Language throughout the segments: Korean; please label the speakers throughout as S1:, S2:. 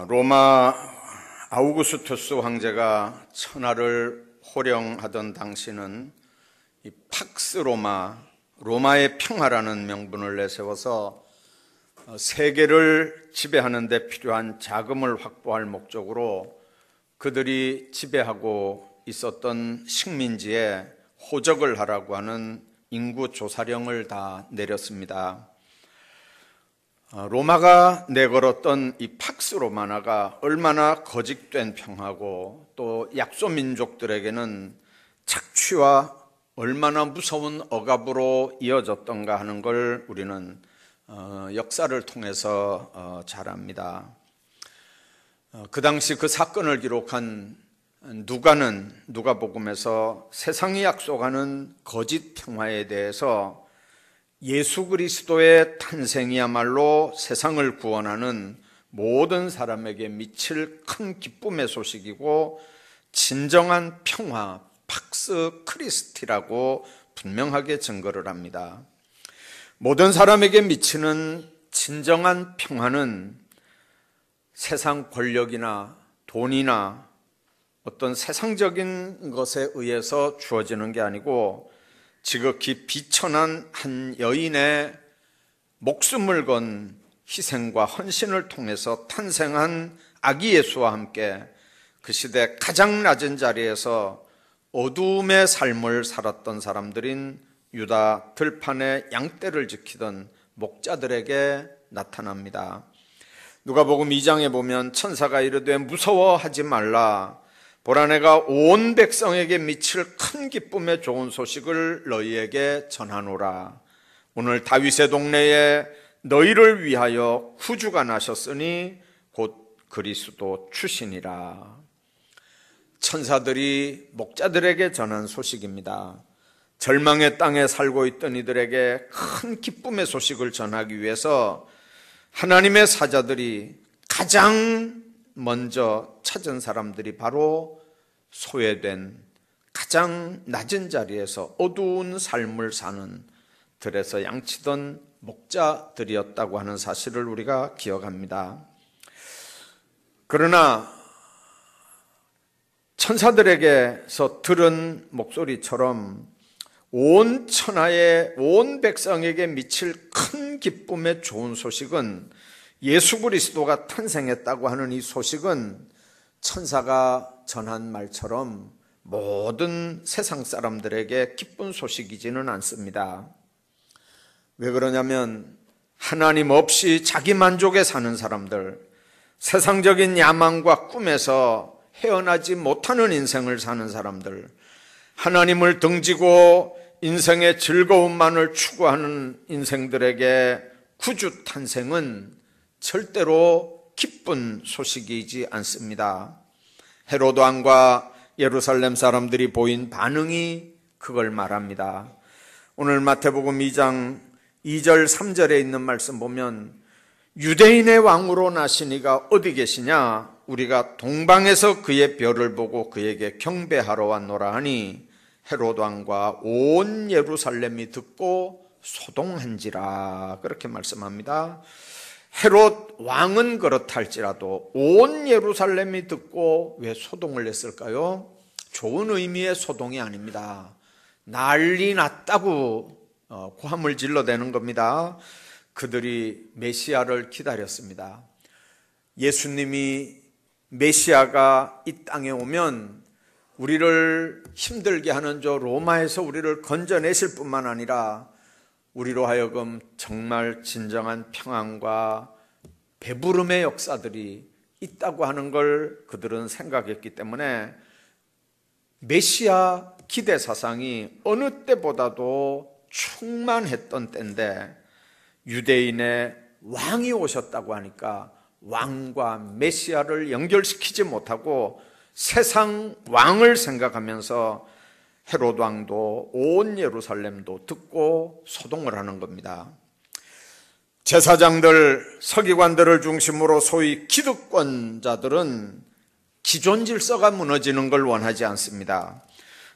S1: 로마 아우구스투스 황제가 천하를 호령하던 당시는 이 팍스 로마의 평화라는 명분을 내세워서 세계를 지배하는 데 필요한 자금을 확보할 목적으로 그들이 지배하고 있었던 식민지에 호적을 하라고 하는 인구 조사령을 다 내렸습니다. 로마가 내걸었던 이 팍스 로마나가 얼마나 거짓된 평화고 또 약소 민족들에게는 착취와 얼마나 무서운 억압으로 이어졌던가 하는 걸 우리는 역사를 통해서 잘 압니다. 그 당시 그 사건을 기록한 누가복음에서 세상이 약속하는 거짓 평화에 대해서 예수 그리스도의 탄생이야말로 세상을 구원하는 모든 사람에게 미칠 큰 기쁨의 소식이고 진정한 평화, 팍스 크리스티라고 분명하게 증거를 합니다. 모든 사람에게 미치는 진정한 평화는 세상 권력이나 돈이나 어떤 세상적인 것에 의해서 주어지는 게 아니고 지극히 비천한 한 여인의 목숨을 건 희생과 헌신을 통해서 탄생한 아기 예수와 함께 그 시대 가장 낮은 자리에서 어두움의 삶을 살았던 사람들인 유다 들판의 양떼를 지키던 목자들에게 나타납니다. 누가복음 2장에 보면 천사가 이르되 무서워하지 말라, 보라 내가 온 백성에게 미칠 큰 기쁨의 좋은 소식을 너희에게 전하노라. 오늘 다윗의 동네에 너희를 위하여 구주가 나셨으니 곧 그리스도 출신이라. 천사들이 목자들에게 전한 소식입니다. 절망의 땅에 살고 있던 이들에게 큰 기쁨의 소식을 전하기 위해서 하나님의 사자들이 가장 먼저 찾은 사람들이 바로 소외된 가장 낮은 자리에서 어두운 삶을 사는 들에서 양치던 목자들이었다고 하는 사실을 우리가 기억합니다. 그러나 천사들에게서 들은 목소리처럼 온 천하의 온 백성에게 미칠 큰 기쁨의 좋은 소식은 예수 그리스도가 탄생했다고 하는 이 소식은 천사가 전한 말처럼 모든 세상 사람들에게 기쁜 소식이지는 않습니다. 왜 그러냐면 하나님 없이 자기 만족에 사는 사람들, 세상적인 야망과 꿈에서 헤어나지 못하는 인생을 사는 사람들, 하나님을 등지고 인생의 즐거움만을 추구하는 인생들에게 구주 탄생은 절대로 기쁜 소식이지 않습니다. 헤로드 왕과 예루살렘 사람들이 보인 반응이 그걸 말합니다. 오늘 마태복음 2장 2절 3절에 있는 말씀 보면 유대인의 왕으로 나신 이가 어디 계시냐? 우리가 동방에서 그의 별을 보고 그에게 경배하러 왔노라 하니 헤로드 왕과 온 예루살렘이 듣고 소동한지라, 그렇게 말씀합니다. 헤롯 왕은 그렇다 할지라도 온 예루살렘이 듣고 왜 소동을 했을까요? 좋은 의미의 소동이 아닙니다. 난리 났다고 고함을 질러대는 겁니다. 그들이 메시아를 기다렸습니다. 예수님이 메시아가 이 땅에 오면 우리를 힘들게 하는 저 로마에서 우리를 건져내실 뿐만 아니라 우리로 하여금 정말 진정한 평안과 배부름의 역사들이 있다고 하는 걸 그들은 생각했기 때문에 메시아 기대 사상이 어느 때보다도 충만했던 때인데 유대인의 왕이 오셨다고 하니까 왕과 메시아를 연결시키지 못하고 세상 왕을 생각하면서 헤로드 왕도 온 예루살렘도 듣고 소동을 하는 겁니다. 제사장들, 서기관들을 중심으로 소위 기득권자들은 기존 질서가 무너지는 걸 원하지 않습니다.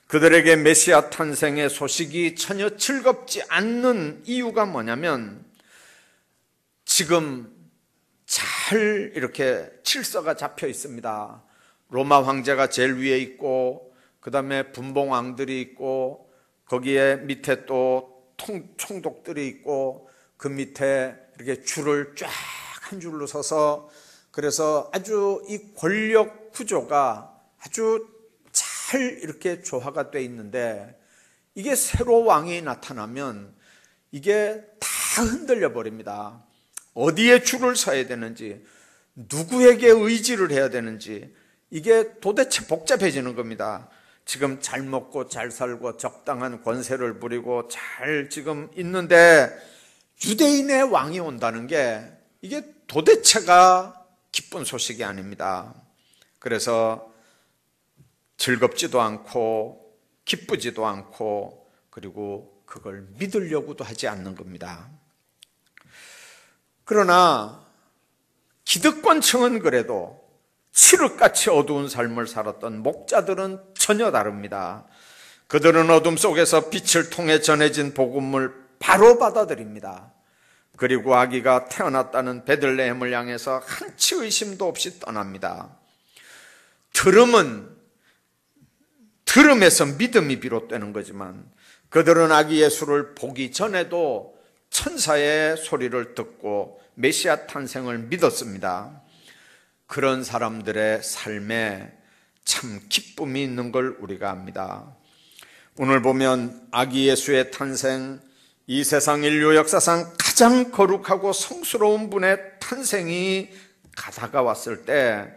S1: 그들에게 메시아 탄생의 소식이 전혀 즐겁지 않는 이유가 뭐냐면 지금 잘 이렇게 질서가 잡혀 있습니다. 로마 황제가 제일 위에 있고, 그 다음에 분봉왕들이 있고, 거기에 밑에 또 총독들이 있고, 그 밑에 이렇게 줄을 쫙 한 줄로 서서, 그래서 아주 이 권력 구조가 아주 잘 이렇게 조화가 돼 있는데, 이게 새로 왕이 나타나면 이게 다 흔들려 버립니다. 어디에 줄을 서야 되는지, 누구에게 의지를 해야 되는지, 이게 도대체 복잡해지는 겁니다. 지금 잘 먹고 잘 살고 적당한 권세를 부리고 잘 지금 있는데, 유대인의 왕이 온다는 게 이게 도대체가 기쁜 소식이 아닙니다. 그래서 즐겁지도 않고 기쁘지도 않고, 그리고 그걸 믿으려고도 하지 않는 겁니다. 그러나 기득권층은 그래도 칠흑같이 어두운 삶을 살았던 목자들은 전혀 다릅니다. 그들은 어둠 속에서 빛을 통해 전해진 복음을 바로 받아들입니다. 그리고 아기가 태어났다는 베들레헴을 향해서 한치 의심도 없이 떠납니다. 들음에서 믿음이 비롯되는 거지만, 그들은 아기 예수를 보기 전에도 천사의 소리를 듣고 메시아 탄생을 믿었습니다. 그런 사람들의 삶에 참 기쁨이 있는 걸 우리가 압니다. 오늘 보면 아기 예수의 탄생, 이 세상 인류 역사상 가장 거룩하고 성스러운 분의 탄생이 다가왔을 때,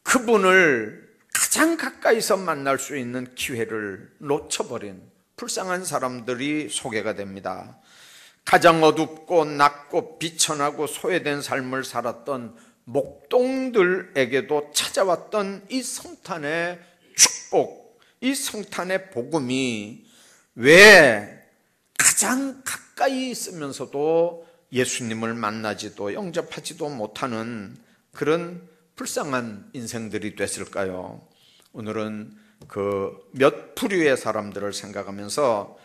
S1: 그분을 가장 가까이서 만날 수 있는 기회를 놓쳐버린 불쌍한 사람들이 소개가 됩니다. 가장 어둡고 낮고 비천하고 소외된 삶을 살았던 목동들에게도 찾아왔던 이 성탄의 축복, 이 성탄의 복음이 왜 가장 가까이 있으면서도 예수님을 만나지도 영접하지도 못하는 그런 불쌍한 인생들이 됐을까요? 오늘은 그 몇 부류의 사람들을 생각하면서,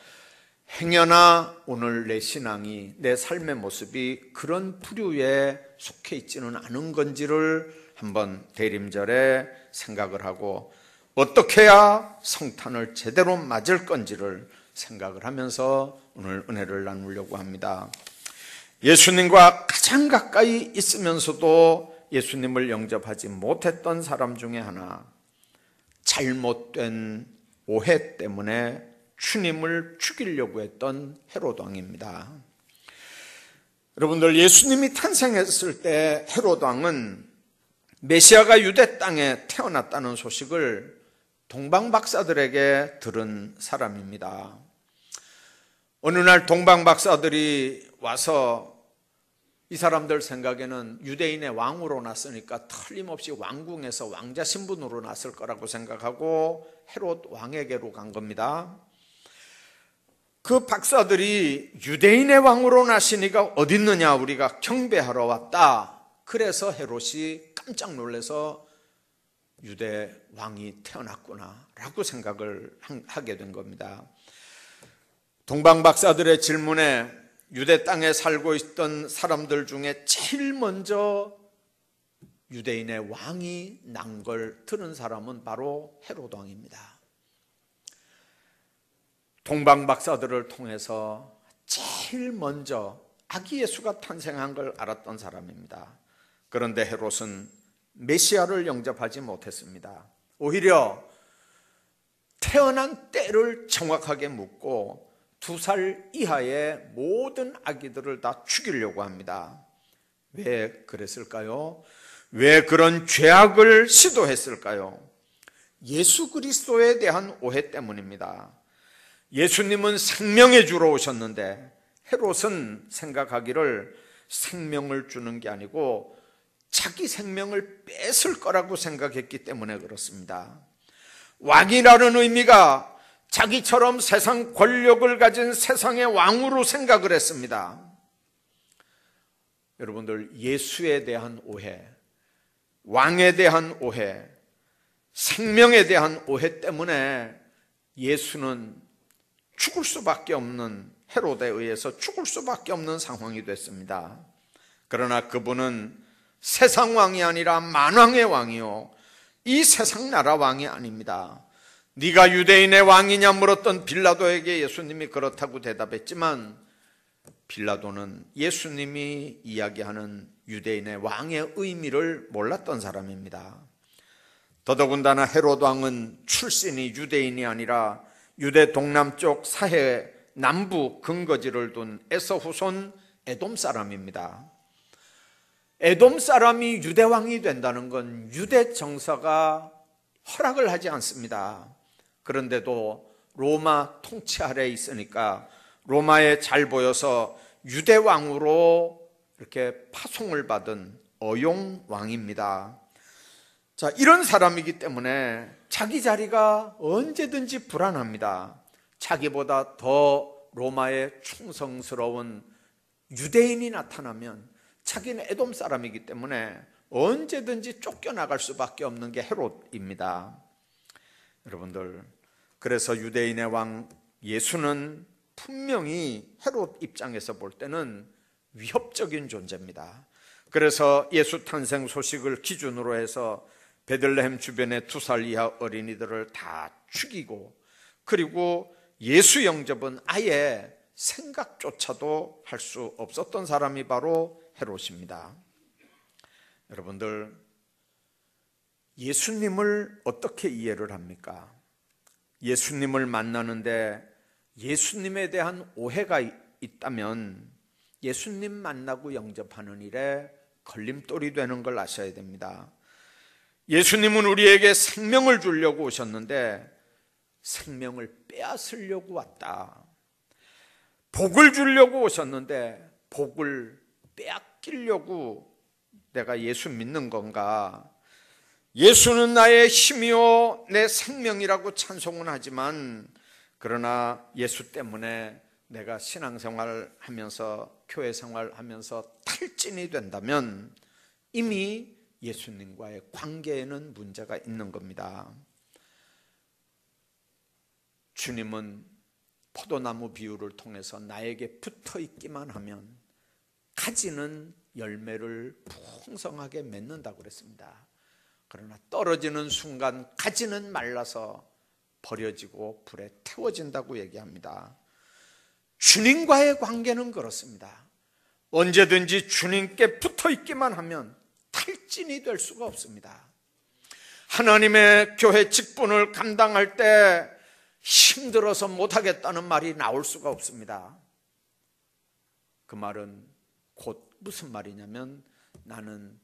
S1: 행여나 오늘 내 신앙이, 내 삶의 모습이 그런 부류에 속해 있지는 않은 건지를 한번 대림절에 생각을 하고, 어떻게 해야 성탄을 제대로 맞을 건지를 생각을 하면서 오늘 은혜를 나누려고 합니다. 예수님과 가장 가까이 있으면서도 예수님을 영접하지 못했던 사람 중에 하나, 잘못된 오해 때문에 주님을 죽이려고 했던 헤롯 왕입니다. 여러분들, 예수님이 탄생했을 때 헤롯 왕은 메시아가 유대 땅에 태어났다는 소식을 동방박사들에게 들은 사람입니다. 어느 날 동방박사들이 와서 이 사람들 생각에는 유대인의 왕으로 났으니까 틀림없이 왕궁에서 왕자 신분으로 났을 거라고 생각하고 헤롯 왕에게로 간 겁니다. 그 박사들이 유대인의 왕으로 나시니가 어디 있느냐, 우리가 경배하러 왔다. 그래서 헤롯이 깜짝 놀라서 유대 왕이 태어났구나 라고 생각을 하게 된 겁니다. 동방박사들의 질문에 유대 땅에 살고 있던 사람들 중에 제일 먼저 유대인의 왕이 난 걸 들은 사람은 바로 헤롯 왕입니다. 동방박사들을 통해서 제일 먼저 아기 예수가 탄생한 걸 알았던 사람입니다. 그런데 헤롯은 메시아를 영접하지 못했습니다. 오히려 태어난 때를 정확하게 묻고 2살 이하의 모든 아기들을 다 죽이려고 합니다. 왜 그랬을까요? 왜 그런 죄악을 시도했을까요? 예수 그리스도에 대한 오해 때문입니다. 예수님은 생명의 주로 오셨는데 헤롯은 생각하기를 생명을 주는 게 아니고 자기 생명을 뺏을 거라고 생각했기 때문에 그렇습니다. 왕이라는 의미가 자기처럼 세상 권력을 가진 세상의 왕으로 생각을 했습니다. 여러분들, 예수에 대한 오해, 왕에 대한 오해, 생명에 대한 오해 때문에 예수는 죽을 수밖에 없는, 헤롯에 의해서 죽을 수밖에 없는 상황이 됐습니다. 그러나 그분은 세상 왕이 아니라 만왕의 왕이요 이 세상 나라 왕이 아닙니다. 네가 유대인의 왕이냐 물었던 빌라도에게 예수님이 그렇다고 대답했지만 빌라도는 예수님이 이야기하는 유대인의 왕의 의미를 몰랐던 사람입니다. 더더군다나 헤롯 왕은 출신이 유대인이 아니라 유대 동남쪽 사해 남부 근거지를 둔 에서 후손 에돔 사람입니다. 에돔 사람이 유대 왕이 된다는 건 유대 정사가 허락을 하지 않습니다. 그런데도 로마 통치 아래에 있으니까 로마에 잘 보여서 유대 왕으로 이렇게 파송을 받은 어용 왕입니다. 자, 이런 사람이기 때문에 자기 자리가 언제든지 불안합니다. 자기보다 더 로마에 충성스러운 유대인이 나타나면 자기는 에돔 사람이기 때문에 언제든지 쫓겨나갈 수밖에 없는 게 헤롯입니다. 여러분들, 그래서 유대인의 왕 예수는 분명히 헤롯 입장에서 볼 때는 위협적인 존재입니다. 그래서 예수 탄생 소식을 기준으로 해서 베들레헴 주변의 2살 이하 어린이들을 다 죽이고, 그리고 예수 영접은 아예 생각조차도 할 수 없었던 사람이 바로 헤롯입니다. 여러분들, 예수님을 어떻게 이해를 합니까? 예수님을 만나는데 예수님에 대한 오해가 있다면 예수님 만나고 영접하는 일에 걸림돌이 되는 걸 아셔야 됩니다. 예수님은 우리에게 생명을 주려고 오셨는데 생명을 빼앗으려고 왔다. 복을 주려고 오셨는데 복을 빼앗기려고 내가 예수 믿는 건가? 예수는 나의 힘이요 내 생명이라고 찬송은 하지만 그러나 예수 때문에 내가 신앙생활을 하면서 교회 생활하면서 탈진이 된다면 이미 예수님과의 관계에는 문제가 있는 겁니다. 주님은 포도나무 비유를 통해서 나에게 붙어 있기만 하면 가지는 열매를 풍성하게 맺는다고 그랬습니다. 그러나 떨어지는 순간 가지는 말라서 버려지고 불에 태워진다고 얘기합니다. 주님과의 관계는 그렇습니다. 언제든지 주님께 붙어 있기만 하면 탈진이 될 수가 없습니다. 하나님의 교회 직분을 감당할 때 힘들어서 못하겠다는 말이 나올 수가 없습니다. 그 말은 곧 무슨 말이냐면 나는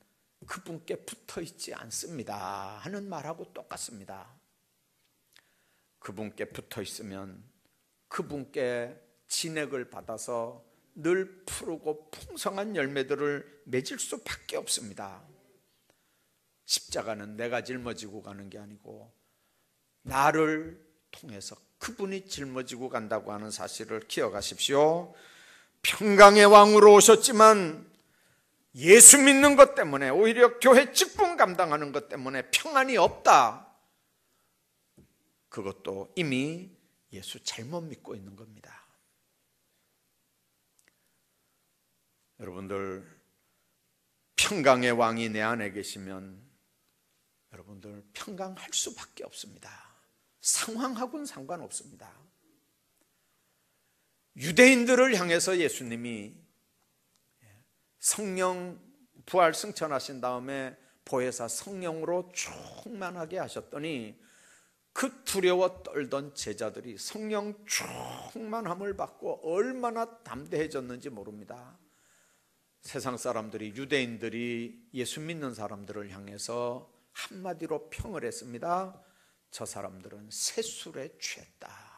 S1: 그분께 붙어 있지 않습니다 하는 말하고 똑같습니다. 그분께 붙어 있으면 그분께 진액을 받아서 늘 푸르고 풍성한 열매들을 맺을 수밖에 없습니다. 십자가는 내가 짊어지고 가는 게 아니고 나를 통해서 그분이 짊어지고 간다고 하는 사실을 기억하십시오. 평강의 왕으로 오셨지만 예수 믿는 것 때문에 오히려 교회 직분 감당하는 것 때문에 평안이 없다. 그것도 이미 예수 잘못 믿고 있는 겁니다. 여러분들, 평강의 왕이 내 안에 계시면 여러분들 평강할 수밖에 없습니다. 상황하고는 상관없습니다. 유대인들을 향해서 예수님이 성령 부활 승천하신 다음에 보혜사 성령으로 충만하게 하셨더니 그 두려워 떨던 제자들이 성령 충만함을 받고 얼마나 담대해졌는지 모릅니다. 세상 사람들이, 유대인들이 예수 믿는 사람들을 향해서 한마디로 평을 했습니다. 저 사람들은 세술에 취했다.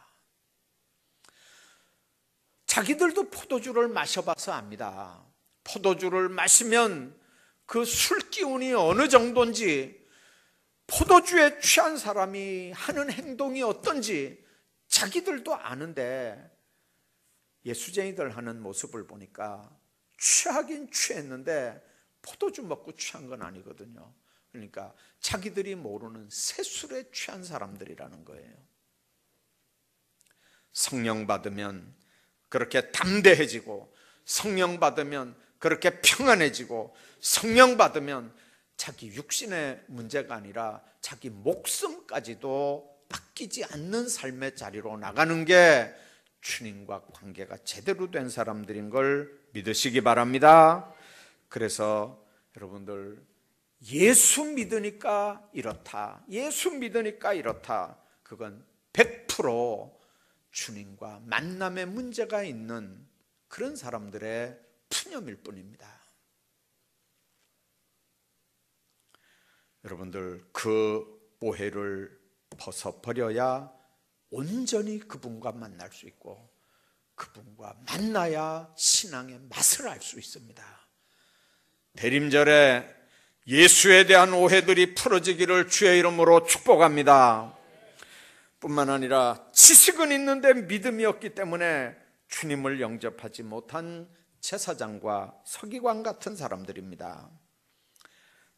S1: 자기들도 포도주를 마셔봐서 압니다. 포도주를 마시면 그 술 기운이 어느 정도인지, 포도주에 취한 사람이 하는 행동이 어떤지 자기들도 아는데 예수쟁이들 하는 모습을 보니까 취하긴 취했는데 포도주 먹고 취한 건 아니거든요. 그러니까 자기들이 모르는 새술에 취한 사람들이라는 거예요. 성령 받으면 그렇게 담대해지고 성령 받으면 그렇게 평안해지고 성령 받으면 자기 육신의 문제가 아니라 자기 목숨까지도 바뀌지 않는 삶의 자리로 나가는 게 주님과 관계가 제대로 된 사람들인 걸 믿으시기 바랍니다. 그래서 여러분들, 예수 믿으니까 이렇다, 예수 믿으니까 이렇다, 그건 100% 주님과 만남의 문제가 있는 그런 사람들의 푸념일 뿐입니다. 여러분들, 그 오해를 벗어버려야 온전히 그분과 만날 수 있고, 그분과 만나야 신앙의 맛을 알 수 있습니다. 대림절에 예수에 대한 오해들이 풀어지기를 주의 이름으로 축복합니다. 뿐만 아니라 지식은 있는데 믿음이 없기 때문에 주님을 영접하지 못한 제사장과 서기관 같은 사람들입니다.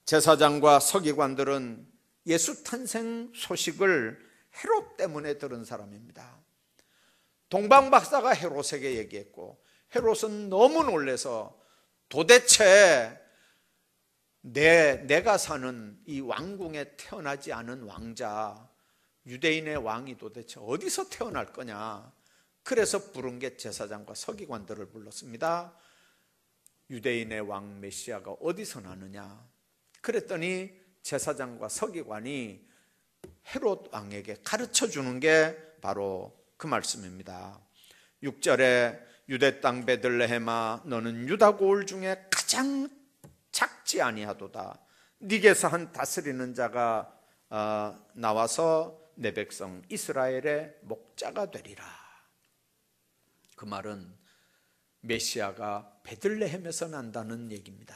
S1: 제사장과 서기관들은 예수 탄생 소식을 헤롯 때문에 들은 사람입니다. 동방박사가 헤롯에게 얘기했고, 헤롯은 너무 놀라서 도대체 내가 사는 이 왕궁에 태어나지 않은 왕자, 유대인의 왕이 도대체 어디서 태어날 거냐. 그래서 부른 게 제사장과 서기관들을 불렀습니다. 유대인의 왕 메시아가 어디서 나느냐. 그랬더니 제사장과 서기관이 헤롯 왕에게 가르쳐 주는 게 바로 그 말씀입니다. 6절에 유대 땅 베들레헴아, 너는 유다 고을 중에 가장 작지 아니하도다. 네게서 한 다스리는 자가 나와서 내 백성 이스라엘의 목자가 되리라. 그 말은 메시아가 베들레헴에서 난다는 얘기입니다.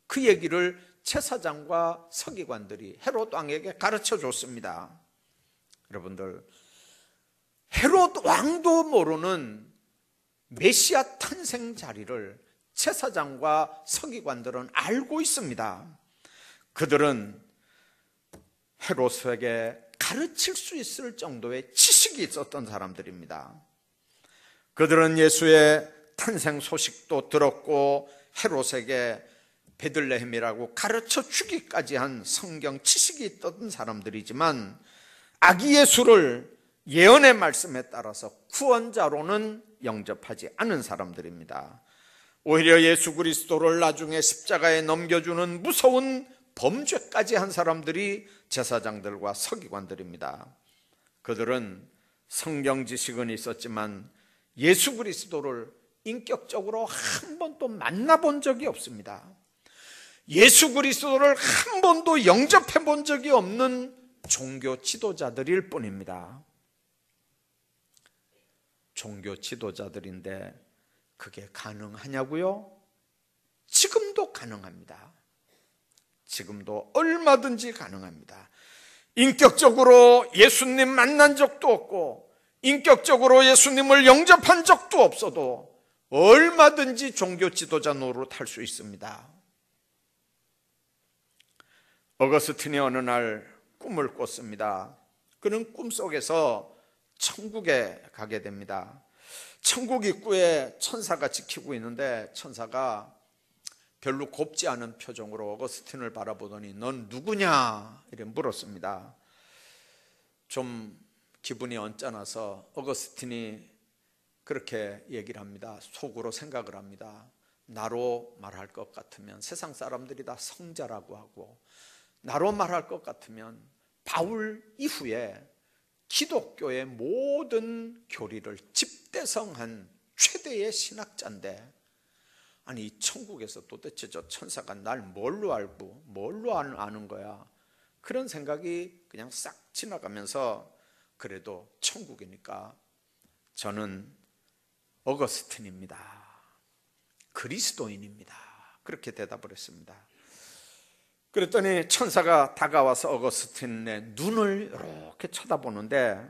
S1: 그 얘기를 제사장과 서기관들이 헤롯 왕에게 가르쳐 줬습니다. 여러분들, 헤롯 왕도 모르는 메시아 탄생 자리를 제사장과 서기관들은 알고 있습니다. 그들은 헤롯에게 가르칠 수 있을 정도의 지식이 있었던 사람들입니다. 그들은 예수의 탄생 소식도 들었고 헤롯에게 베들레헴이라고 가르쳐 주기까지 한 성경 지식이 있던 사람들이지만, 아기 예수를 예언의 말씀에 따라서 구원자로는 영접하지 않은 사람들입니다. 오히려 예수 그리스도를 나중에 십자가에 넘겨주는 무서운 범죄까지 한 사람들이 제사장들과 서기관들입니다. 그들은 성경 지식은 있었지만 예수 그리스도를 인격적으로 한 번도 만나본 적이 없습니다. 예수 그리스도를 한 번도 영접해 본 적이 없는 종교 지도자들일 뿐입니다. 종교 지도자들인데 그게 가능하냐고요? 지금도 가능합니다. 지금도 얼마든지 가능합니다. 인격적으로 예수님 만난 적도 없고 인격적으로 예수님을 영접한 적도 없어도 얼마든지 종교 지도자 노릇할 수 있습니다. 어거스틴이 어느 날 꿈을 꿨습니다. 그는 꿈속에서 천국에 가게 됩니다. 천국 입구에 천사가 지키고 있는데 천사가 별로 곱지 않은 표정으로 어거스틴을 바라보더니 넌 누구냐? 이렇게 물었습니다. 좀 기분이 언짢아서 어거스틴이 그렇게 얘기를 합니다. 속으로 생각을 합니다. 나로 말할 것 같으면 세상 사람들이 다 성자라고 하고, 나로 말할 것 같으면 바울 이후에 기독교의 모든 교리를 집대성한 최대의 신학자인데, 아니 이 천국에서 도대체 저 천사가 날 뭘로 알고 뭘로 아는 거야? 그런 생각이 그냥 싹 지나가면서, 그래도 천국이니까 저는 어거스틴입니다. 그리스도인입니다. 그렇게 대답을 했습니다. 그랬더니 천사가 다가와서 어거스틴의 눈을 이렇게 쳐다보는데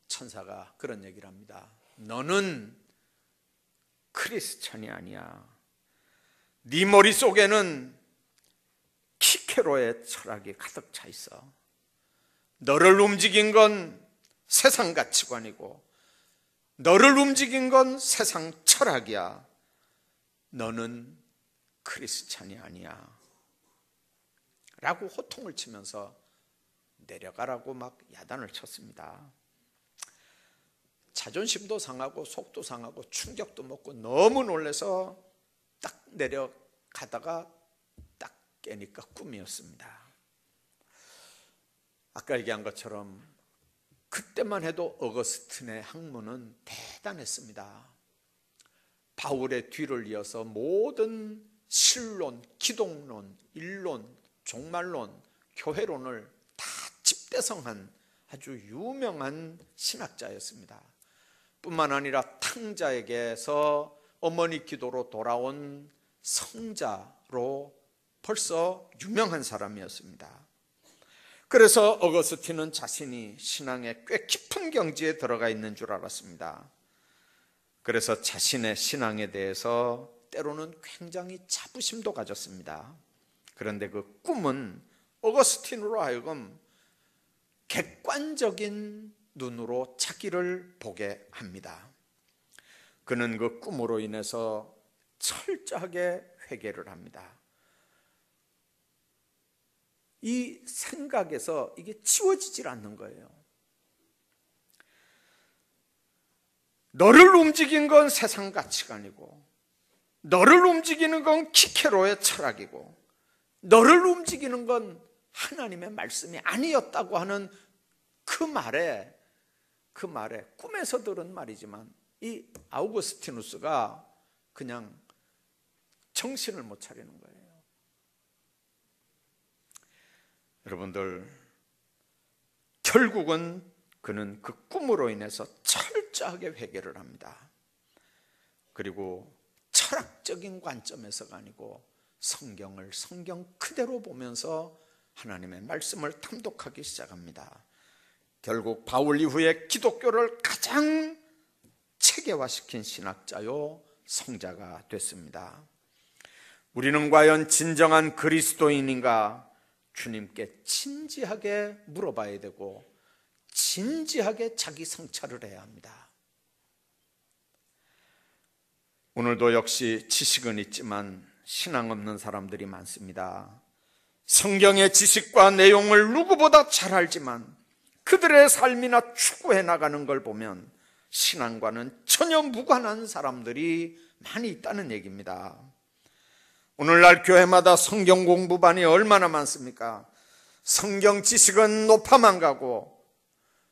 S1: 천사가 그런 얘기를 합니다. 너는 크리스천이 아니야. 네 머릿속에는 키케로의 철학이 가득 차 있어. 너를 움직인 건 세상 가치관이고 너를 움직인 건 세상 철학이야. 너는 크리스찬이 아니야 라고 호통을 치면서 내려가라고 막 야단을 쳤습니다. 자존심도 상하고 속도 상하고 충격도 먹고 너무 놀라서 딱 내려가다가 딱 깨니까 꿈이었습니다. 아까 얘기한 것처럼 그때만 해도 어거스틴의 학문은 대단했습니다. 바울의 뒤를 이어서 모든 신론, 기독론, 일론, 종말론, 교회론을 다 집대성한 아주 유명한 신학자였습니다. 뿐만 아니라 탕자에게서 어머니 기도로 돌아온 성자로 벌써 유명한 사람이었습니다. 그래서 어거스틴은 자신이 신앙의 꽤 깊은 경지에 들어가 있는 줄 알았습니다. 그래서 자신의 신앙에 대해서 때로는 굉장히 자부심도 가졌습니다. 그런데 그 꿈은 어거스틴으로 하여금 객관적인 눈으로 자기를 보게 합니다. 그는 그 꿈으로 인해서 철저하게 회개를 합니다. 이 생각에서 이게 지워지질 않는 거예요. 너를 움직인 건 세상 가치관이고, 너를 움직이는 건 키케로의 철학이고, 너를 움직이는 건 하나님의 말씀이 아니었다고 하는 그 말에 꿈에서 들은 말이지만 이 아우구스티누스가 그냥 정신을 못 차리는 거예요. 여러분들, 결국은 그는 그 꿈으로 인해서 철저하게 회개를 합니다. 그리고 철학적인 관점에서가 아니고 성경을 성경 그대로 보면서 하나님의 말씀을 탐독하기 시작합니다. 결국 바울 이후에 기독교를 가장 체계화시킨 신학자요 성자가 됐습니다. 우리는 과연 진정한 그리스도인인가? 주님께 진지하게 물어봐야 되고 진지하게 자기 성찰을 해야 합니다. 오늘도 역시 지식은 있지만 신앙 없는 사람들이 많습니다. 성경의 지식과 내용을 누구보다 잘 알지만 그들의 삶이나 추구해 나가는 걸 보면 신앙과는 전혀 무관한 사람들이 많이 있다는 얘기입니다. 오늘날 교회마다 성경 공부반이 얼마나 많습니까? 성경 지식은 높아만 가고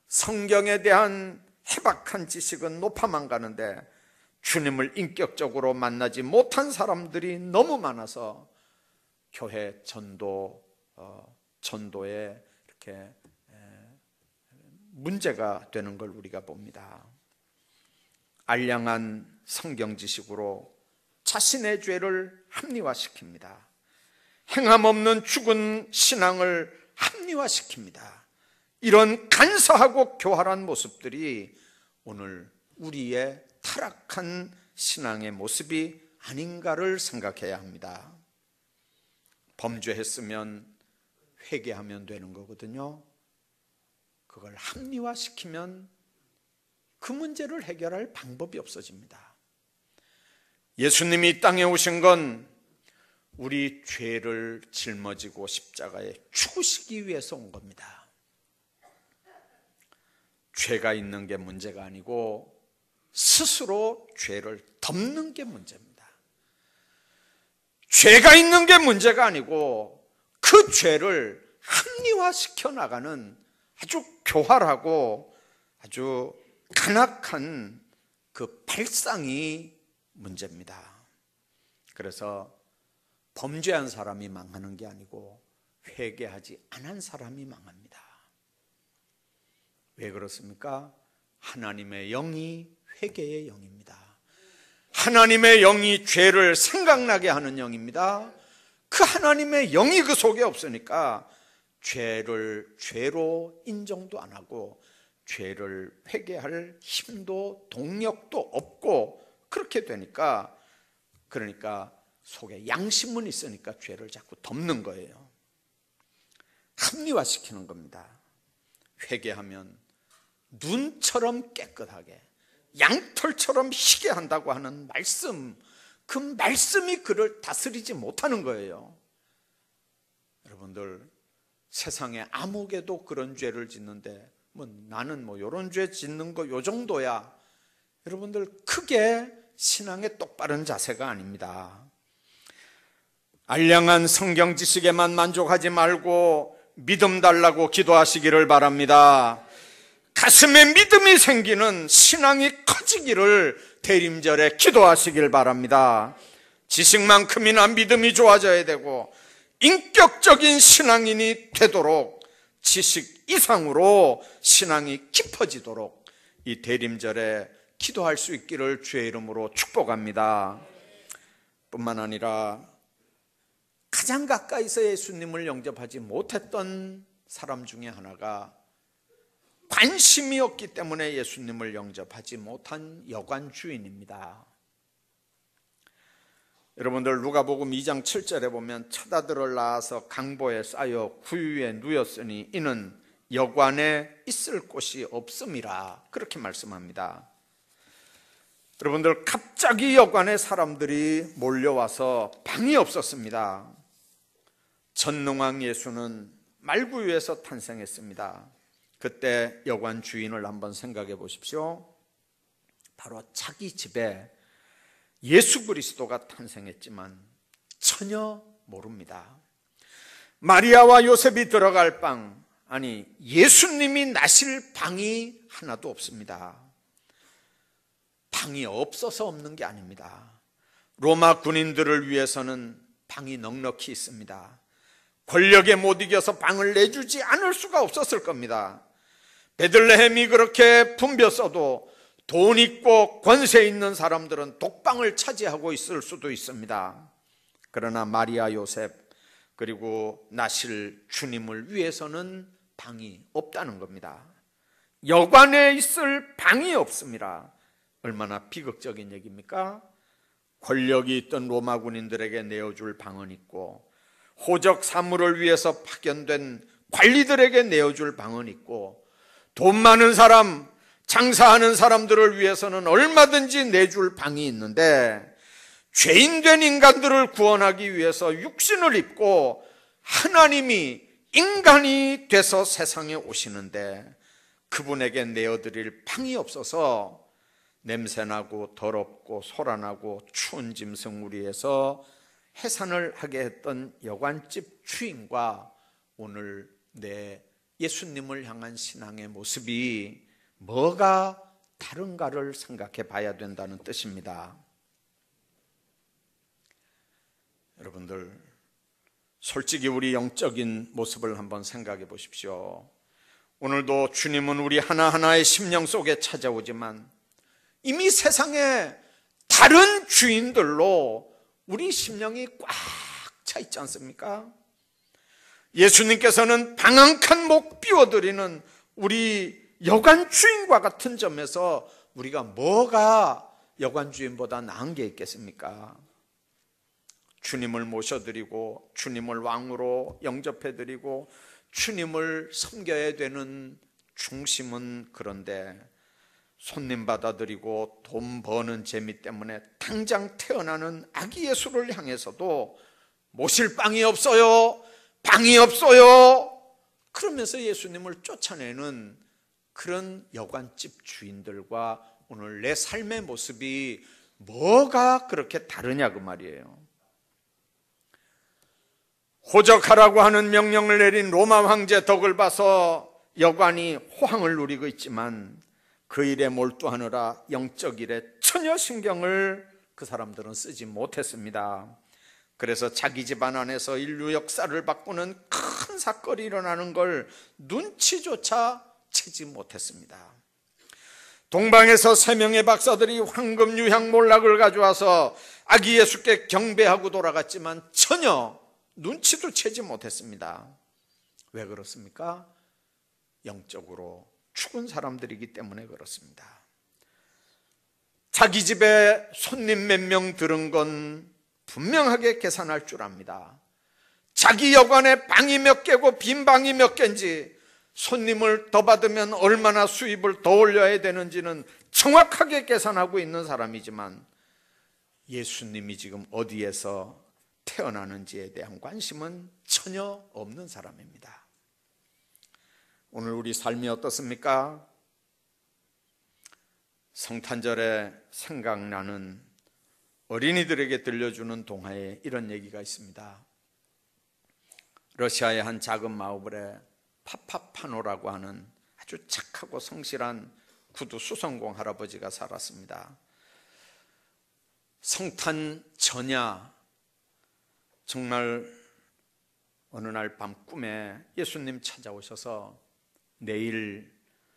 S1: 성경에 대한 해박한 지식은 높아만 가는데 주님을 인격적으로 만나지 못한 사람들이 너무 많아서 교회 전도에 이렇게 문제가 되는 걸 우리가 봅니다. 알량한 성경 지식으로 자신의 죄를 합리화시킵니다. 행함 없는 죽은 신앙을 합리화시킵니다. 이런 간사하고 교활한 모습들이 오늘 우리의 타락한 신앙의 모습이 아닌가를 생각해야 합니다. 범죄했으면 회개하면 되는 거거든요. 그걸 합리화시키면 그 문제를 해결할 방법이 없어집니다. 예수님이 이 땅에 오신 건 우리 죄를 짊어지고 십자가에 죽으시기 위해서 온 겁니다. 죄가 있는 게 문제가 아니고 스스로 죄를 덮는 게 문제입니다. 죄가 있는 게 문제가 아니고 그 죄를 합리화시켜 나가는 아주 교활하고 아주 간악한 그 발상이 문제입니다. 그래서 범죄한 사람이 망하는 게 아니고 회개하지 않은 사람이 망합니다. 왜 그렇습니까? 하나님의 영이 회개의 영입니다. 하나님의 영이 죄를 생각나게 하는 영입니다. 그 하나님의 영이 그 속에 없으니까 죄를 죄로 인정도 안 하고 죄를 회개할 힘도 동력도 없고 그렇게 되니까 그러니까 속에 양심은 있으니까 죄를 자꾸 덮는 거예요. 합리화시키는 겁니다. 회개하면 눈처럼 깨끗하게 양털처럼 희게 한다고 하는 말씀, 그 말씀이 그를 다스리지 못하는 거예요. 여러분들, 세상에 아무개도 그런 죄를 짓는데 나는 요런 죄 짓는 거 요 정도야. 여러분들, 크게 신앙의 똑바른 자세가 아닙니다. 알량한 성경 지식에만 만족하지 말고 믿음 달라고 기도하시기를 바랍니다. 가슴에 믿음이 생기는 신앙이 커지기를 대림절에 기도하시길 바랍니다. 지식만큼이나 믿음이 좋아져야 되고 인격적인 신앙인이 되도록 지식 이상으로 신앙이 깊어지도록 이 대림절에 기도할 수 있기를 주의 이름으로 축복합니다. 뿐만 아니라 가장 가까이서 예수님을 영접하지 못했던 사람 중에 하나가 관심이 없기 때문에 예수님을 영접하지 못한 여관 주인입니다. 여러분들, 누가복음 2장 7절에 보면 첫 아들을 낳아서 강보에 쌓여 구유에 누였으니 이는 여관에 있을 곳이 없음이라, 그렇게 말씀합니다. 여러분들, 갑자기 여관에 사람들이 몰려와서 방이 없었습니다. 전능왕 예수는 말구유에서 탄생했습니다. 그때 여관 주인을 한번 생각해 보십시오. 바로 자기 집에 예수 그리스도가 탄생했지만 전혀 모릅니다. 마리아와 요셉이 들어갈 방, 아니 예수님이 나실 방이 하나도 없습니다. 방이 없어서 없는 게 아닙니다. 로마 군인들을 위해서는 방이 넉넉히 있습니다. 권력에 못 이겨서 방을 내주지 않을 수가 없었을 겁니다. 베들레헴이 그렇게 붐볐어도 돈 있고 권세 있는 사람들은 독방을 차지하고 있을 수도 있습니다. 그러나 마리아, 요셉, 그리고 나실 주님을 위해서는 방이 없다는 겁니다. 여관에 있을 방이 없습니다. 얼마나 비극적인 얘기입니까? 권력이 있던 로마 군인들에게 내어줄 방은 있고, 호적 사무를 위해서 파견된 관리들에게 내어줄 방은 있고, 돈 많은 사람, 장사하는 사람들을 위해서는 얼마든지 내줄 방이 있는데, 죄인된 인간들을 구원하기 위해서 육신을 입고 하나님이 인간이 돼서 세상에 오시는데 그분에게 내어드릴 방이 없어서 냄새나고 더럽고 소란하고 추운 짐승우리에서 해산을 하게 했던 여관집 주인과 오늘 내 예수님을 향한 신앙의 모습이 뭐가 다른가를 생각해 봐야 된다는 뜻입니다. 여러분들, 솔직히 우리 영적인 모습을 한번 생각해 보십시오. 오늘도 주님은 우리 하나하나의 심령 속에 찾아오지만 이미 세상에 다른 주인들로 우리 심령이 꽉 차 있지 않습니까? 예수님께서는 방 한 칸 못 비워드리는 우리 여관 주인과 같은 점에서 우리가 뭐가 여관 주인보다 나은 게 있겠습니까? 주님을 모셔드리고 주님을 왕으로 영접해드리고 주님을 섬겨야 되는 중심은 그런데 손님 받아들이고 돈 버는 재미 때문에 당장 태어나는 아기 예수를 향해서도 모실 방이 없어요, 방이 없어요 그러면서 예수님을 쫓아내는 그런 여관집 주인들과 오늘 내 삶의 모습이 뭐가 그렇게 다르냐 그 말이에요. 호적하라고 하는 명령을 내린 로마 황제 덕을 봐서 여관이 호황을 누리고 있지만 그 일에 몰두하느라 영적 일에 전혀 신경을 그 사람들은 쓰지 못했습니다. 그래서 자기 집안 안에서 인류 역사를 바꾸는 큰 사건이 일어나는 걸 눈치조차 채지 못했습니다. 동방에서 3명의 박사들이 황금 유향 몰락을 가져와서 아기 예수께 경배하고 돌아갔지만 전혀 눈치도 채지 못했습니다. 왜 그렇습니까? 영적으로 죽은 사람들이기 때문에 그렇습니다. 자기 집에 손님 몇 명 들은 건 분명하게 계산할 줄 압니다. 자기 여관에 방이 몇 개고 빈 방이 몇 개인지, 손님을 더 받으면 얼마나 수입을 더 올려야 되는지는 정확하게 계산하고 있는 사람이지만 예수님이 지금 어디에서 태어나는지에 대한 관심은 전혀 없는 사람입니다. 오늘 우리 삶이 어떻습니까? 성탄절에 생각나는 어린이들에게 들려주는 동화에 이런 얘기가 있습니다. 러시아의 한 작은 마을에 파파파노라고 하는 아주 착하고 성실한 구두 수선공 할아버지가 살았습니다. 성탄 전야 정말 어느 날 밤 꿈에 예수님 찾아오셔서 내일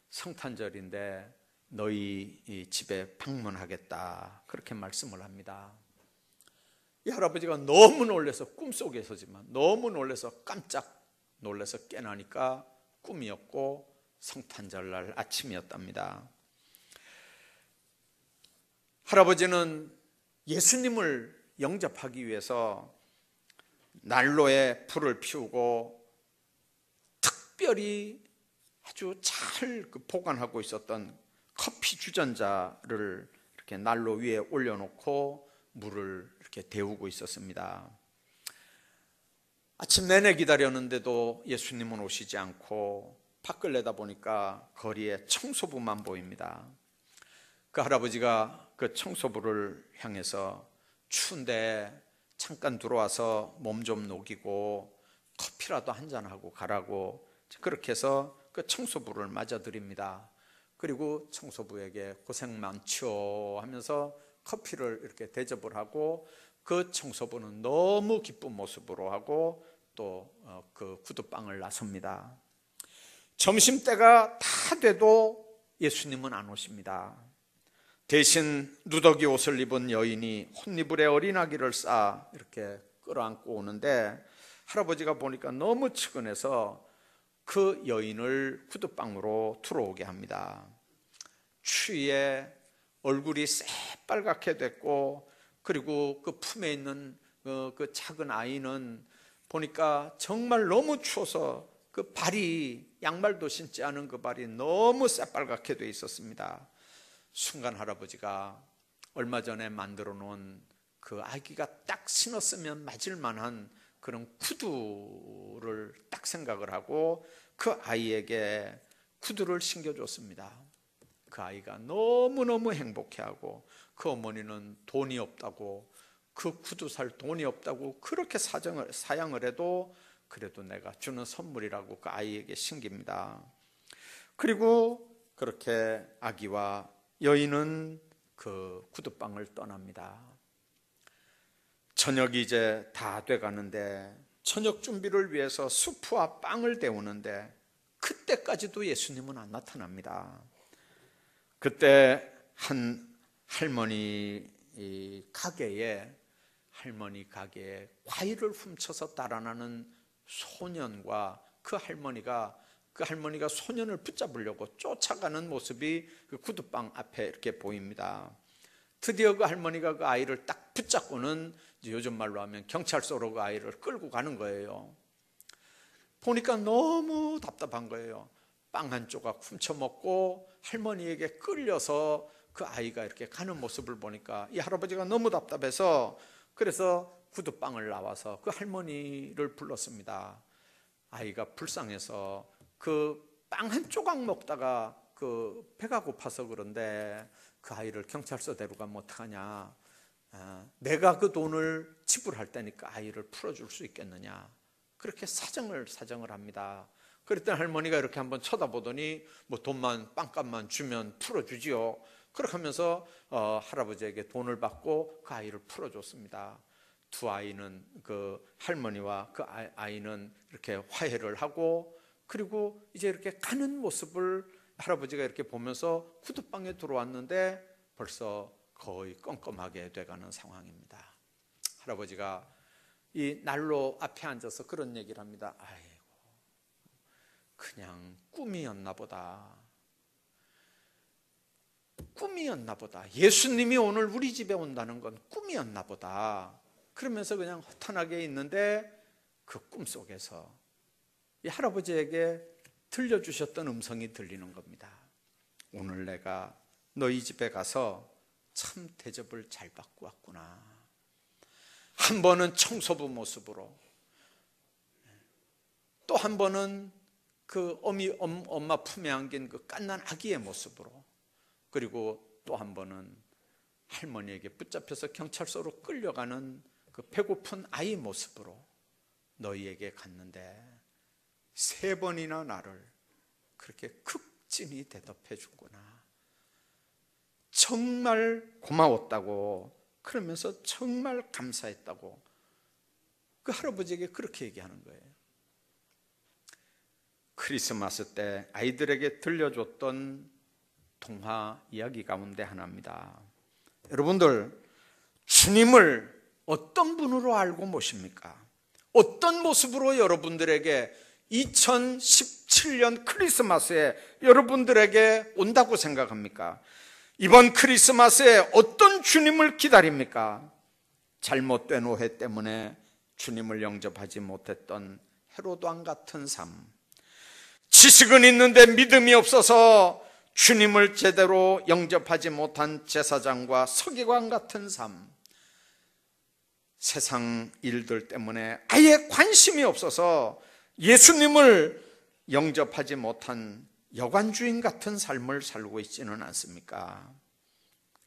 S1: 성탄절인데 너희 집에 방문하겠다 그렇게 말씀을 합니다. 이 할아버지가 너무 놀라서 꿈속에서지만 너무 놀라서 깜짝 놀라서 깨나니까 꿈이었고 성탄절날 아침이었답니다. 할아버지는 예수님을 영접하기 위해서 난로에 불을 피우고 특별히 아주 잘 보관하고 있었던 커피 주전자를 이렇게 난로 위에 올려놓고 물을 이렇게 데우고 있었습니다. 아침 내내 기다렸는데도 예수님은 오시지 않고 밖을 내다보니까 거리에 청소부만 보입니다. 그 할아버지가 그 청소부를 향해서 추운데 잠깐 들어와서 몸 좀 녹이고 커피라도 한잔하고 가라고 그렇게 해서 그 청소부를 맞아드립니다. 그리고 청소부에게 고생 많죠 하면서 커피를 이렇게 대접을 하고 그 청소부는 너무 기쁜 모습으로 하고 또 그 구두방을 나섭니다. 점심때가 다 돼도 예수님은 안 오십니다. 대신 누더기 옷을 입은 여인이 혼이불에 어린 아기를 싸 이렇게 끌어안고 오는데 할아버지가 보니까 너무 측은해서 그 여인을 구두방으로 들어오게 합니다. 추위에 얼굴이 새빨갛게 됐고 그리고 그 품에 있는 그 작은 아이는 보니까 정말 너무 추워서 그 발이 양말도 신지 않은 그 발이 너무 새빨갛게 돼 있었습니다. 순간 할아버지가 얼마 전에 만들어 놓은 그 아기가 딱 신었으면 맞을 만한 그런 구두를 딱 생각을 하고 그 아이에게 구두를 신겨줬습니다. 그 아이가 너무너무 행복해하고 그 어머니는 돈이 없다고 그 구두 살 돈이 없다고 그렇게 사양을 해도 그래도 내가 주는 선물이라고 그 아이에게 신깁니다. 그리고 그렇게 아기와 여인은 그 구두방을 떠납니다. 저녁이 이제 다 돼가는데 저녁 준비를 위해서 수프와 빵을 데우는데 그때까지도 예수님은 안 나타납니다. 그때 한 할머니 가게에 과일을 훔쳐서 달아나는 소년과 그 할머니가 소년을 붙잡으려고 쫓아가는 모습이 그 구두방 앞에 이렇게 보입니다. 드디어 그 할머니가 그 아이를 딱 붙잡고는 요즘 말로 하면 경찰서로 그 아이를 끌고 가는 거예요. 보니까 너무 답답한 거예요. 빵 한 조각 훔쳐 먹고 할머니에게 끌려서 그 아이가 이렇게 가는 모습을 보니까 이 할아버지가 너무 답답해서 그래서 구두방을 나와서 그 할머니를 불렀습니다. 아이가 불쌍해서 그 빵 한 조각 먹다가 그 배가 고파서 그런데 그 아이를 경찰서 데려가면 어떡하냐, 내가 그 돈을 지불할 테니까 아이를 풀어줄 수 있겠느냐, 그렇게 사정을 합니다. 그랬더니 할머니가 이렇게 한번 쳐다보더니 뭐 돈만 빵값만 주면 풀어주지요. 그렇게 하면서 할아버지에게 돈을 받고 그 아이를 풀어줬습니다. 두 아이는 그 할머니와 그 아이는 이렇게 화해를 하고 그리고 이제 이렇게 가는 모습을 할아버지가 이렇게 보면서 구두방에 들어왔는데 벌써 거의 껌껌하게 돼가는 상황입니다. 할아버지가 이 난로 앞에 앉아서 그런 얘기를 합니다. 아이고, 그냥 꿈이었나 보다. 예수님이 오늘 우리 집에 온다는 건 꿈이었나 보다. 그러면서 그냥 허탄하게 있는데 그 꿈속에서 이 할아버지에게 들려주셨던 음성이 들리는 겁니다. 오늘 내가 너희 집에 가서 참 대접을 잘 받고 왔구나. 한 번은 청소부 모습으로, 또 한 번은 그 엄마 품에 안긴 그 갓난 아기의 모습으로, 그리고 또 한 번은 할머니에게 붙잡혀서 경찰서로 끌려가는 그 배고픈 아이 모습으로 너희에게 갔는데 3번이나 나를 그렇게 극진히 대접해 주구나. 정말 고마웠다고, 그러면서 정말 감사했다고 그 할아버지에게 그렇게 얘기하는 거예요. 크리스마스 때 아이들에게 들려줬던 동화 이야기 가운데 하나입니다. 여러분들, 주님을 어떤 분으로 알고 모십니까? 어떤 모습으로 여러분들에게 2017년 크리스마스에 여러분들에게 온다고 생각합니까? 이번 크리스마스에 어떤 주님을 기다립니까? 잘못된 오해 때문에 주님을 영접하지 못했던 헤롯 왕 같은 삶, 지식은 있는데 믿음이 없어서 주님을 제대로 영접하지 못한 제사장과 서기관 같은 삶, 세상 일들 때문에 아예 관심이 없어서 예수님을 영접하지 못한 여관주인 같은 삶을 살고 있지는 않습니까?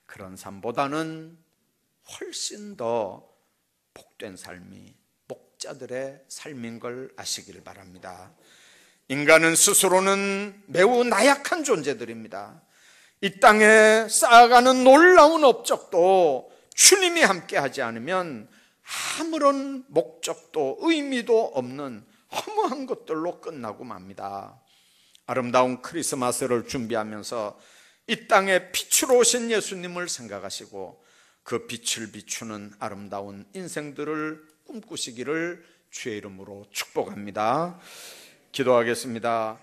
S1: 그런 삶보다는 훨씬 더 복된 삶이 목자들의 삶인 걸 아시길 바랍니다. 인간은 스스로는 매우 나약한 존재들입니다. 이 땅에 쌓아가는 놀라운 업적도 주님이 함께하지 않으면 아무런 목적도 의미도 없는 허무한 것들로 끝나고 맙니다. 아름다운 크리스마스를 준비하면서 이 땅에 빛으로 오신 예수님을 생각하시고 그 빛을 비추는 아름다운 인생들을 꿈꾸시기를 주의 이름으로 축복합니다. 기도하겠습니다.